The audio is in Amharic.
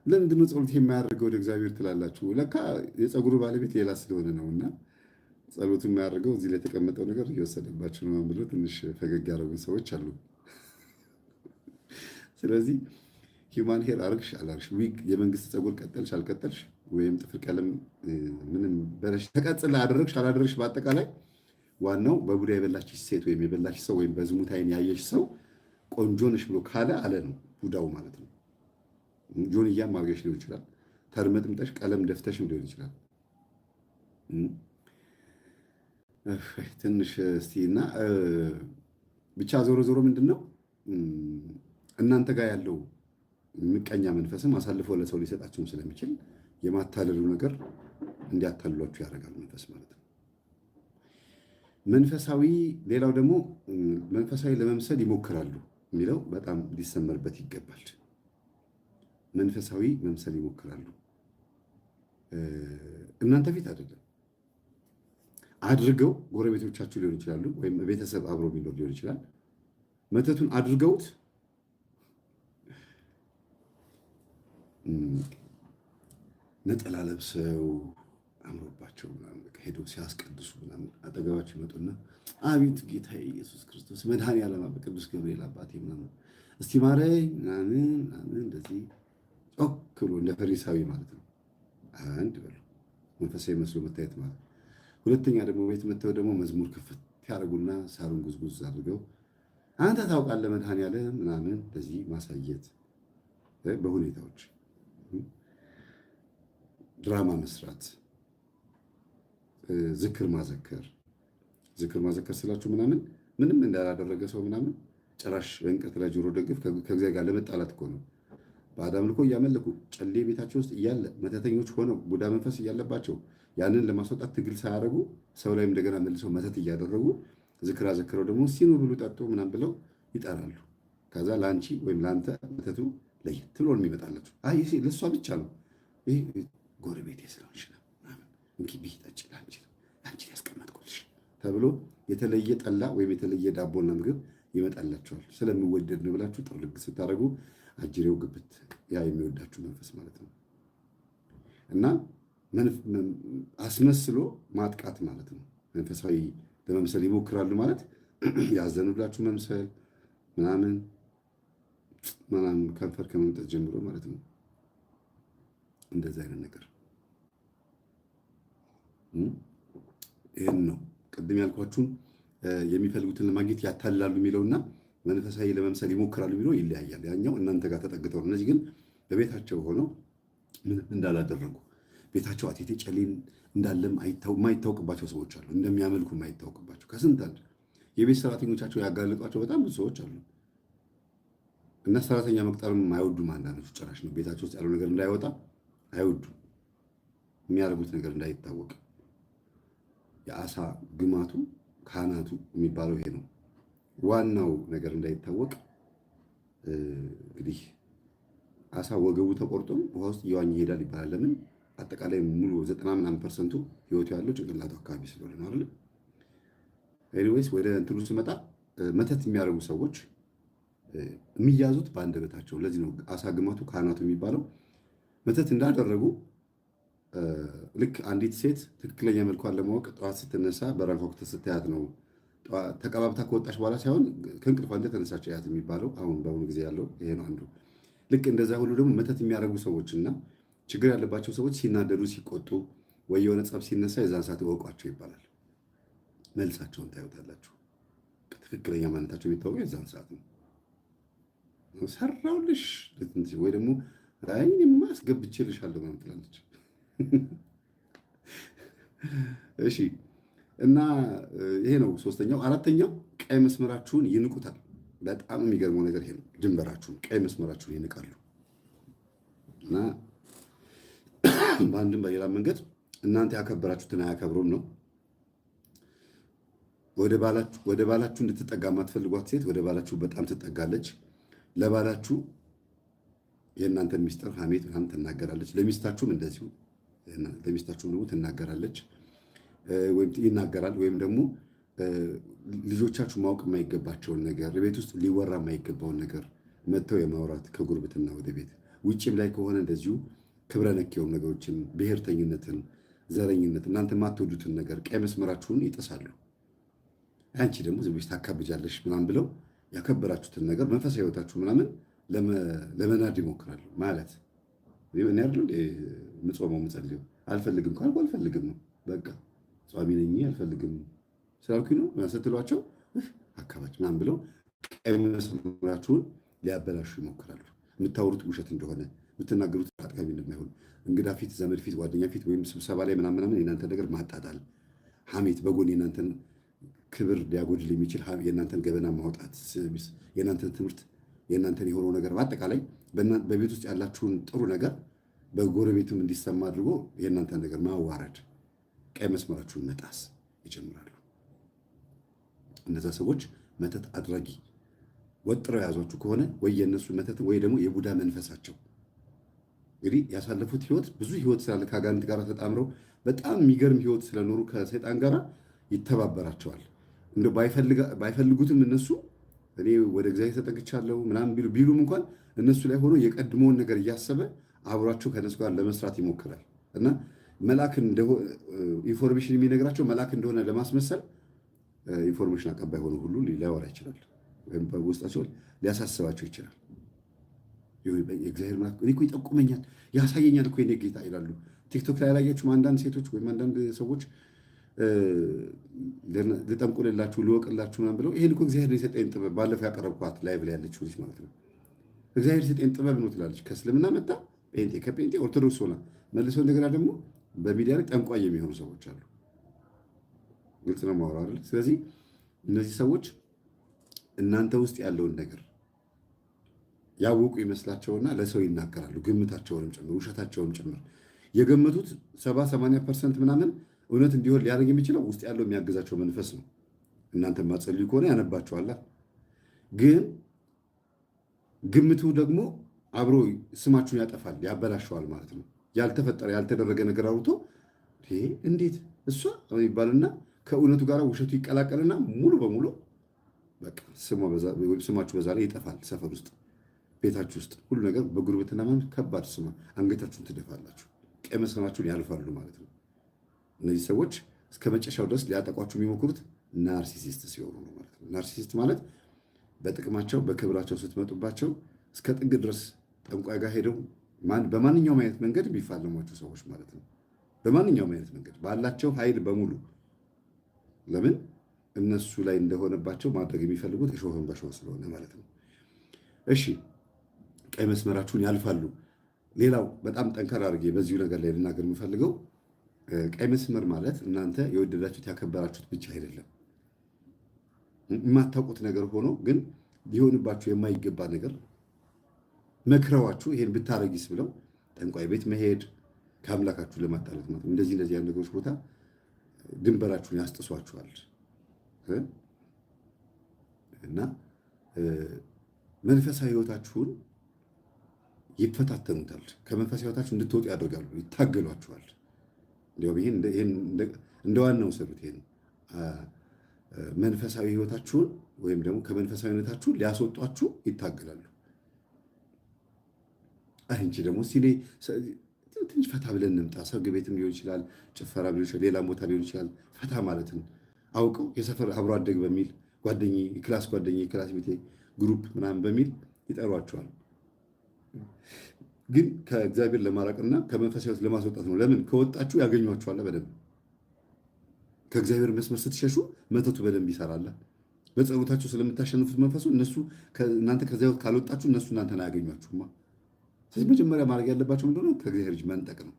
ለምንድን ነው ጸሎት የማያደርገው ወደ እግዚአብሔር ትላላችሁ? ለካ የፀጉሩ ባለቤት ሌላ ስለሆነ ነው። እና ጸሎቱ የማያደርገው እዚህ ላይ የተቀመጠው ነገር እየወሰደባችሁ ነው ብሎ ትንሽ ፈገግ ያደረጉ ሰዎች አሉ። ስለዚህ ሂውማን ሄር አርግሽ አላርግሽ፣ ዊግ የመንግስት ፀጉር ቀጠልሽ አልቀጠልሽ፣ ወይም ጥፍር ቀለም ምንም በለሽ ተቀጽላ አደረግሽ አላደረግሽ፣ በአጠቃላይ ዋናው በቡዳ የበላችሽ ሴት ወይም የበላች ሰው ወይም በዝሙት ዓይን ያየሽ ሰው ቆንጆ ነሽ ብሎ ካለ አለ ነው ቡዳው ማለት ነው። ጆንያም አድርገሽ ሊሆን ይችላል። ተርመጥምጠሽ ቀለም ደፍተሽም ሊሆን ይችላል። ትንሽ እስቲ እና ብቻ ዞሮ ዞሮ ምንድን ነው እናንተ ጋር ያለው ምቀኛ መንፈስም አሳልፎ ለሰው ሊሰጣቸውም ስለሚችል የማታለሉ ነገር እንዲያታልሏችሁ ያደርጋል መንፈስ ማለት ነው። መንፈሳዊ ሌላው ደግሞ መንፈሳዊ ለመምሰል ይሞክራሉ የሚለው በጣም ሊሰመርበት ይገባል። መንፈሳዊ መምሰል ይሞክራሉ። እናንተ ፊት አይደለም አድርገው፣ ጎረቤቶቻችሁ ሊሆን ይችላሉ፣ ወይም ቤተሰብ አብሮ የሚኖር ሊሆን ይችላል። መተቱን አድርገውት ነጠላ ለብሰው አምሮባቸው ምናምን ሄደው ሲያስቀድሱ ምናምን አጠገባቸው ይመጡና አቤት ጌታዬ ኢየሱስ ክርስቶስ መድኃኔዓለም ቅዱስ ገብርኤል አባቴ ምናምን እስቲ ማረኝ ምናምን እንደዚህ ጮክ ብሎ እንደ ፈሪሳዊ ማለት ነው። አንድ በሉ መንፈሳዊ መስሎ መታየት ማለት። ሁለተኛ ደግሞ ቤት መተው ደግሞ መዝሙር ክፍት ያደርጉና ሳሩን ጉዝጉዝ አድርገው አንተ ታውቃለህ መድኃኔዓለም ምናምን እንደዚህ ማሳየት በሁኔታዎች ድራማ መስራት፣ ዝክር ማዘከር ስላችሁ ምንም እንዳላደረገ ሰው ምናምን ጭራሽ በእንቅርት ላይ ጆሮ ደግፍ ከእግዚአብሔር ጋር ለመጣላት እኮ ነው። ባዕድ አምልኮ እያመለኩ ጨሌ ቤታቸው ውስጥ እያለ መተተኞች ሆነው ቡዳ መንፈስ እያለባቸው ያንን ለማስወጣት ትግል ሳያደርጉ ሰው ላይም እንደገና መልሰው መተት እያደረጉ ዝክር አዘክረው ደግሞ ሲኑ ብሉ ጠጡ ምናምን ብለው ይጠራሉ። ከዛ ለአንቺ ወይም ለአንተ መተቱ ለየት ብሎ ነው የሚመጣላችሁ። አይ ለእሷ ብቻ ነው ይህ ጎረቤቴ ስለሆንሽ ነው እንኪ ቢጠጭ ላንቺ ያስቀመጥኩልሽ ተብሎ የተለየ ጠላ ወይም የተለየ ዳቦና ምግብ ይመጣላችኋል። ስለሚወደድ ነው ብላችሁ ጥርልግ ስታደርጉ አጅሬው ግብት ያ የሚወዳችሁ መንፈስ ማለት ነው። እና አስመስሎ ማጥቃት ማለት ነው። መንፈሳዊ ለመምሰል ይሞክራሉ ማለት ያዘኑላችሁ መምሰል ምናምን ከንፈር ከመምጠት ጀምሮ ማለት ነው። እንደዚህ አይነት ነገር ይህን ነው ቅድም ያልኳችሁን የሚፈልጉትን ለማግኘት ያታልላሉ የሚለውና መንፈሳዊ ለመምሰል ይሞክራሉ የሚለው ይለያያል። ያኛው እናንተ ጋር ተጠግተው ነው። እነዚህ ግን በቤታቸው ሆነው ምንም እንዳላደረጉ ቤታቸው አቴቴ ጨሌን እንዳለም የማይታወቅባቸው ሰዎች አሉ። እንደሚያመልኩ የማይታወቅባቸው ከስንት አንድ የቤት ሰራተኞቻቸው ያጋለጧቸው በጣም ብዙ ሰዎች አሉ። እና ሰራተኛ መቅጠርም አይወዱም። አንዳንዶቹ ጭራሽ ነው ቤታቸው ውስጥ ያለው ነገር እንዳይወጣ አይወዱም። የሚያደርጉት ነገር እንዳይታወቅ የአሳ ግማቱ ካህናቱ የሚባለው ይሄ ነው። ዋናው ነገር እንዳይታወቅ እንግዲህ አሳ ወገቡ ተቆርጦም ውሃ ውስጥ እየዋኘ ይሄዳል ይባላል። ለምን? አጠቃላይ ሙሉ 90% ህይወቱ ያለው ጭንቅላቱ አካባቢ ስለሆነ ነው አይደል? ኤኒዌይስ ወደ እንትኑ ስመጣ መተት የሚያደርጉ ሰዎች የሚያዙት በአንደበታቸው። ለዚህ ነው አሳ ግማቱ ካህናቱ የሚባለው። መተት እንዳደረጉ ልክ አንዲት ሴት ትክክለኛ መልኳን ለማወቅ ጠዋት ስትነሳ በራን ወቅት ስታያት ነው። ተቀባብታ ከወጣች በኋላ ሳይሆን ከእንቅልፏ እንደተነሳች ያት የሚባለው አሁን በአሁኑ ጊዜ ያለው ይሄ ነው አንዱ። ልክ እንደዛ ሁሉ ደግሞ መተት የሚያደርጉ ሰዎችና ችግር ያለባቸው ሰዎች ሲናደዱ፣ ሲቆጡ ወይ የሆነ ጸብ ሲነሳ የዛን ሰዓት እወቋቸው ይባላል። መልሳቸውን ታዩታላችሁ። ትክክለኛ ማንነታቸው የሚታወቀው የዛን ሰዓት ነው። ሰራውልሽ ወይ ደግሞ አይ እኔማ አስገብቼልሻለሁ ማለት ትላለች። እሺ እና ይሄ ነው ሶስተኛው። አራተኛው ቀይ መስመራችሁን ይንቁታል። በጣም የሚገርመው ነገር ይሄ ነው። ድንበራችሁን፣ ቀይ መስመራችሁን ይንቃሉ እና በአንድም በሌላ መንገድ እናንተ ያከበራችሁትን አያከብሩም ነው። ወደ ባላችሁ እንድትጠጋ የማትፈልጓት ሴት ወደ ባላችሁ በጣም ትጠጋለች። ለባላችሁ የእናንተን ሚስጥር ሐሜት ምናምን ትናገራለች። ለሚስታችሁም እንደዚሁ ለሚስታችሁም ደግሞ ትናገራለች ወይም ይናገራል። ወይም ደግሞ ልጆቻችሁ ማወቅ የማይገባቸውን ነገር፣ ቤት ውስጥ ሊወራ የማይገባውን ነገር መጥተው የማውራት ከጉርብትና ወደ ቤት ውጭም ላይ ከሆነ እንደዚሁ ክብረ ነክ የሆኑ ነገሮችን፣ ብሔርተኝነትን፣ ዘረኝነት፣ እናንተ የማትወዱትን ነገር ቀይ መስመራችሁን ይጥሳሉ። አንቺ ደግሞ ዝም ብለሽ ታካብጃለሽ ምናምን ብለው ያከበራችሁትን ነገር መንፈሳዊ ሕይወታችሁ ምናምን ለመናድ ይሞክራሉ። ማለት እኔ አይደል የምጾመው የምጸልየው አልፈልግም ካልኩ አልፈልግም ነው በቃ ጿሚ ነኝ አልፈልግም ስላልኩኝ ነው ስትሏቸው አካባጭ ምናምን ብለው ቀይ መስመራችሁን ሊያበላሹ ይሞክራሉ። የምታወሩት ውሸት እንደሆነ የምትናገሩት አጥጋቢ እንደማይሆን እንግዳ ፊት፣ ዘመድ ፊት፣ ጓደኛ ፊት ወይም ስብሰባ ላይ ምናምን የእናንተ ነገር ማጣጣል፣ ሐሜት፣ በጎን የእናንተን ክብር ሊያጎድል የሚችል የእናንተን ገበና ማውጣት፣ የእናንተን ትምህርት፣ የእናንተን የሆነው ነገር በአጠቃላይ በቤት ውስጥ ያላችሁን ጥሩ ነገር በጎረቤትም እንዲሰማ አድርጎ የእናንተን ነገር ማዋረድ፣ ቀይ መስመራችሁን መጣስ ይጀምራሉ። እነዛ ሰዎች መተት አድራጊ ወጥረው የያዟችሁ ከሆነ ወይ የእነሱ መተት ወይ ደግሞ የቡዳ መንፈሳቸው እንግዲህ ያሳለፉት ህይወት ብዙ ህይወት ስላለ ከአጋንንት ጋር ተጣምረው በጣም የሚገርም ህይወት ስለኖሩ ከሰይጣን ጋር ይተባበራቸዋል። እንደው ባይፈልጉትም እነሱ እኔ ወደ እግዚአብሔር ተጠግቻለሁ ምናምን ቢሉም እንኳን እነሱ ላይ ሆኖ የቀድሞውን ነገር እያሰበ አብሯቸው ከነሱ ጋር ለመስራት ይሞክራል እና መልአክ ኢንፎርሜሽን የሚነግራቸው መልአክ እንደሆነ ለማስመሰል ኢንፎርሜሽን አቀባይ ሆኖ ሁሉ ሊያወራ ይችላል፣ ወይም በውስጣቸው ሊያሳስባቸው ይችላል። የእግዚአብሔር መልአክ እኔ እኮ ይጠቁመኛል ያሳየኛል እኮ የኔ ጌታ ይላሉ። ቲክቶክ ላይ ያላያችሁም አንዳንድ ሴቶች ወይም አንዳንድ ሰዎች ልጠንቁልላችሁ ልወቅላችሁ ምናምን ብለው ይሄን እኮ እግዚአብሔር የሰጠኝ ጥበብ ባለፈው ያቀረብኳት ላይቭ ላይ ያለችው ልጅ ማለት ነው። እግዚአብሔር የሰጠኝ ጥበብ ነው ትላለች። ከእስልምና መጣ ጴንጤ፣ ከጴንጤ ኦርቶዶክስ ሆና መልሰው እንደገና ደግሞ በሚዲያ ላይ ጠንቋይ የሚሆኑ ሰዎች አሉ። ግልጽ ነው ማውራት አይደል? ስለዚህ እነዚህ ሰዎች እናንተ ውስጥ ያለውን ነገር ያወቁ ይመስላቸውና ለሰው ይናገራሉ። ግምታቸውንም ጭምር ውሸታቸውንም ጭምር የገመቱት 70-80% ምናምን እውነት እንዲሆን ሊያደርግ የሚችለው ውስጥ ያለው የሚያገዛቸው መንፈስ ነው። እናንተ ማጸልዩ ከሆነ ያነባቸዋል። ግን ግምቱ ደግሞ አብሮ ስማችሁን ያጠፋል፣ ያበላሸዋል ማለት ነው። ያልተፈጠረ ያልተደረገ ነገር አውርቶ እንዴት እሷ ይባልና ከእውነቱ ጋር ውሸቱ ይቀላቀልና ሙሉ በሙሉ በቃ ስማችሁ በዛ ላይ ይጠፋል። ሰፈር ውስጥ፣ ቤታችሁ ውስጥ ሁሉ ነገር በጉርብትና ማለት ከባድ ስማ አንገታችሁን ትደፋላችሁ። ቀይ መስመራችሁን ያልፋሉ ማለት ነው። እነዚህ ሰዎች እስከ መጨረሻው ድረስ ሊያጠቋችሁ የሚሞክሩት ናርሲሲስት ሲሆኑ ነው ማለት ነው። ናርሲሲስት ማለት በጥቅማቸው በክብራቸው ስትመጡባቸው እስከ ጥግ ድረስ ጠንቋይ ጋር ሄደው በማንኛውም አይነት መንገድ የሚፋለሟቸው ሰዎች ማለት ነው። በማንኛውም አይነት መንገድ ባላቸው ኃይል በሙሉ ለምን እነሱ ላይ እንደሆነባቸው ማድረግ የሚፈልጉት እሾህን በሾህ ስለሆነ ማለት ነው። እሺ ቀይ መስመራችሁን ያልፋሉ። ሌላው በጣም ጠንከር አድርጌ በዚሁ ነገር ላይ ልናገር የምፈልገው ቀይ መስመር ማለት እናንተ የወደዳችሁት ያከበራችሁት ብቻ አይደለም። የማታውቁት ነገር ሆኖ ግን ሊሆንባችሁ የማይገባ ነገር መክረዋችሁ ይሄን ብታረጊስ ብለው ጠንቋይ ቤት መሄድ ከአምላካችሁ ለማጣላት ማለት ነው። እንደዚህ ያሉ ነገሮች ቦታ ድንበራችሁን ያስጥሷችኋል እና መንፈሳዊ ሕይወታችሁን ይፈታተኑታል። ከመንፈሳዊ ሕይወታችሁ እንድትወጡ ያደርጋሉ፣ ይታገሏችኋል። ይሄን እንደ ዋናው ሰሩት። ይሄን መንፈሳዊ ሕይወታችሁን ወይም ደግሞ ከመንፈሳዊነታችሁ ሊያስወጧችሁ ይታገላሉ። አንቺ ደግሞ ሲኔ ትንሽ ፈታ ብለን እንምጣ። ሰርግ ቤትም ሊሆን ይችላል፣ ጭፈራ ሊሆን ይችላል፣ ሌላ ቦታ ሊሆን ይችላል። ፈታ ማለትን አውቀው የሰፈር አብሮ አደግ በሚል ጓደኛዬ፣ የክላስ ጓደኛዬ፣ የክላስ ቤቴ ግሩፕ ምናምን በሚል ይጠሯቸዋል። ግን ከእግዚአብሔር ለማራቅና ከመንፈሳዊ ሕይወት ለማስወጣት ነው። ለምን ከወጣችሁ ያገኟችኋል በደንብ። ከእግዚአብሔር መስመር ስትሸሹ መተቱ በደንብ ይሰራል። በጸሎታችሁ ስለምታሸንፉት መንፈሱ እናንተ ከዚያ ሕይወት ካልወጣችሁ እነሱ እናንተን አያገኟችሁማ። ስለዚህ መጀመሪያ ማድረግ ያለባቸው ምንድነው? ከእግዚአብሔር ልጅ መንጠቅ ነው።